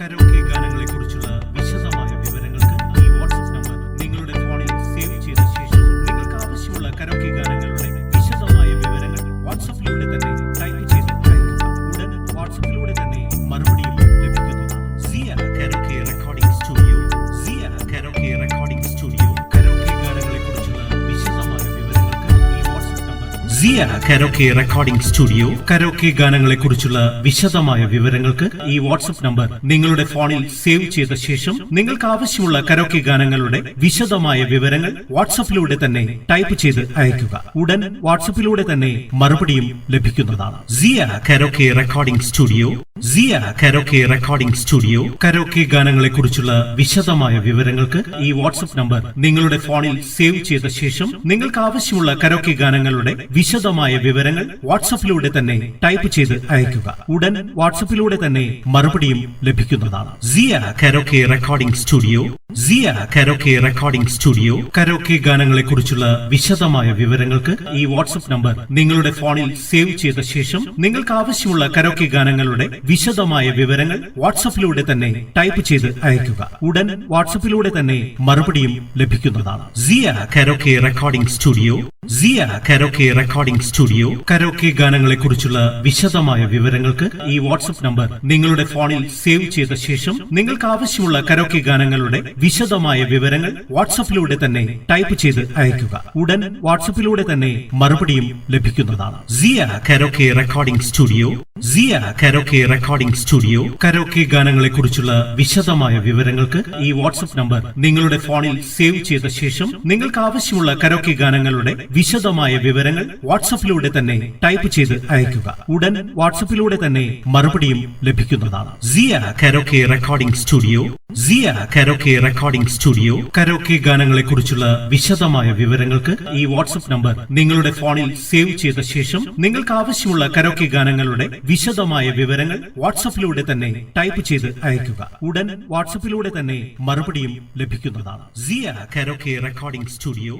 Karaoke ഗാനങ്ങളെക്കുറിച്ചുള്ള വിശദമായ വിവരങ്ങൾക്ക് ഈ വാട്സ്ആപ്പ് നമ്പർ നിങ്ങളുടെ ഫോണിൽ സേവ് ചെയ്ത ശേഷം നിങ്ങൾക്ക് ആവശ്യമുള്ള കരോക്കെ ഗാനങ്ങളുടെ വിശദമായ വിവരങ്ങൾ വാട്സ്ആപ്പിലൂടെ തന്നെ ടൈപ്പ് ചെയ്ത് അയക്കുക. ഉടൻ വാട്സ്ആപ്പിലൂടെ തന്നെ മറുപടിയും ലഭിക്കുന്നതാണ്. സിയ കരോക്കെ റെക്കോർഡിംഗ് സ്റ്റുഡിയോ. സിയ കരോക്കെ റെക്കോർഡിംഗ് സ്റ്റുഡിയോ. കരോക്കെ ഗാനങ്ങളെക്കുറിച്ചുള്ള വിശദമായ വിവരങ്ങൾക്ക് ഈ വാട്സ്ആപ്പ് നമ്പർ സിയ കരോക്കെ റെക്കോർഡിംഗ് സ്റ്റുഡിയോ. കരോക്കെ ഗാനങ്ങളെക്കുറിച്ചുള്ള വിശദമായ വിവരങ്ങൾക്ക് ഈ വാട്സ്ആപ്പ് നമ്പർ നിങ്ങളുടെ ഫോണിൽ സേവ് ചെയ്ത ശേഷം നിങ്ങൾക്ക് ആവശ്യമുള്ള കരോക്കെ ഗാനങ്ങളുടെ വിശദമായ വിവരങ്ങൾ വാട്സ്ആപ്പിലൂടെ തന്നെ ടൈപ്പ് ചെയ്ത് അയക്കുക. ഉടൻ വാട്സ്ആപ്പിലൂടെ തന്നെ മറുപടിയും ലഭിക്കുന്നതാണ്. സിയ കരോക്കെ റെക്കോർഡിംഗ് സ്റ്റുഡിയോ. സിയ കരോക്കെ റെക്കോർഡിംഗ് സ്റ്റുഡിയോ. കരോക്കെ ഗാനങ്ങളെക്കുറിച്ചുള്ള വിശദമായ വിവരങ്ങൾക്ക് ഈ വാട്സ്ആപ്പ് നമ്പർ നിങ്ങളുടെ ഫോണിൽ സേവ് ചെയ്ത ശേഷം നിങ്ങൾക്ക് ആവശ്യമുള്ള കരോക്കെ ഗാനങ്ങളുടെ വിശദമായ വിവരങ്ങൾ വാട്സ്ആപ്പിലൂടെ തന്നെ ടൈപ്പ് ചെയ്ത് അയക്കുക. ഉടൻ വാട്സ്ആപ്പിലൂടെ തന്നെ മറുപടിയും ലഭിക്കുന്നതാണ്. സിയ കരോക്കെ റെക്കോർഡിംഗ് സ്റ്റുഡിയോ. സിയ കരോക്കെ റെക്കോർഡിംഗ് സ്റ്റുഡിയോ. കരോക്കെ ഗാനങ്ങളെക്കുറിച്ചുള്ള വിശദമായ വിവരങ്ങൾക്ക് ഈ വാട്സ്ആപ്പ് നമ്പർ നിങ്ങളുടെ ഫോണിൽ സേവ് ചെയ്ത ശേഷം നിങ്ങൾക്ക് ആവശ്യമുള്ള കരോക്കെ ഗാനങ്ങളുടെ വിശദമായ വിവരങ്ങൾ വാട്സ്ആപ്പിലൂടെ തന്നെ ടൈപ്പ് ചെയ്ത് അയക്കുക. ഉടൻ വാട്സ്ആപ്പിലൂടെ തന്നെ മറുപടിയും ലഭിക്കുന്നതാണ്. സിയ കരോക്കെ റെക്കോർഡിംഗ് സ്റ്റുഡിയോ. സിയ കരോക്കെ റെക്കോർഡിംഗ് സ്റ്റുഡിയോ. കരോക്കെ ഗാനങ്ങളെക്കുറിച്ചുള്ള വിശദമായ വിവരങ്ങൾക്ക് ഈ വാട്സ്ആപ്പ് നമ്പർ നിങ്ങളുടെ ഫോണിൽ സേവ് ചെയ്ത ശേഷം നിങ്ങൾക്ക് ആവശ്യമുള്ള കരോക്കെ ഗാനങ്ങളുടെ വിശദമായ വിവരങ്ങൾ വാട്സ്ആപ്പിലൂടെ തന്നെ ടൈപ്പ് ചെയ്ത് അയക്കുക. ഉടൻ വാട്സ്ആപ്പിലൂടെ തന്നെ മറുപടിയും ലഭിക്കുന്നതാണ്. സിയ കരോക്കെ റെക്കോർഡിംഗ് സ്റ്റുഡിയോ. സിയ കരോക്കെ റെക്കോർഡിംഗ് സ്റ്റുഡിയോ. കരോക്കെ ഗാനങ്ങളെക്കുറിച്ചുള്ള വിശദമായ വിവരങ്ങൾക്ക് ഈ വാട്സ്ആപ്പ് നമ്പർ നിങ്ങളുടെ ഫോണിൽ സേവ് ചെയ്ത ശേഷം നിങ്ങൾക്ക് ആവശ്യമുള്ള കരോക്കെ ഗാനങ്ങളുടെ വിശദമായ വിവരങ്ങൾ വാട്സ്ആപ്പിലൂടെ തന്നെ ടൈപ്പ് ചെയ്ത് അയക്കുക. ഉടൻ വാട്സ്ആപ്പിലൂടെ തന്നെ മറുപടിയും ലഭിക്കുന്നതാണ്. സിയ കരോക്കെ റെക്കോർഡിംഗ് സ്റ്റുഡിയോ. സിയ കരോക്കെ റെക്കോർഡിംഗ് സ്റ്റുഡിയോ. കരോക്കെ ഗാനങ്ങളെക്കുറിച്ചുള്ള വിശദമായ വിവരങ്ങൾക്ക് ഈ വാട്സ്ആപ്പ് നമ്പർ നിങ്ങളുടെ ഫോണിൽ സേവ് ചെയ്ത ശേഷം നിങ്ങൾക്ക് ആവശ്യമുള്ള കരോക്കെ ഗാനങ്ങളുടെ വിശദമായ വിവരങ്ങൾ വാട്സ്ആപ്പിലൂടെ തന്നെ ടൈപ്പ് ചെയ്ത് അയക്കുക. ഉടൻ വാട്സ്ആപ്പിലൂടെ തന്നെ മറുപടിയും ലഭിക്കുന്നതാണ്. സിയ കരോക്കെ റെക്കോർഡിംഗ് സ്റ്റുഡിയോ.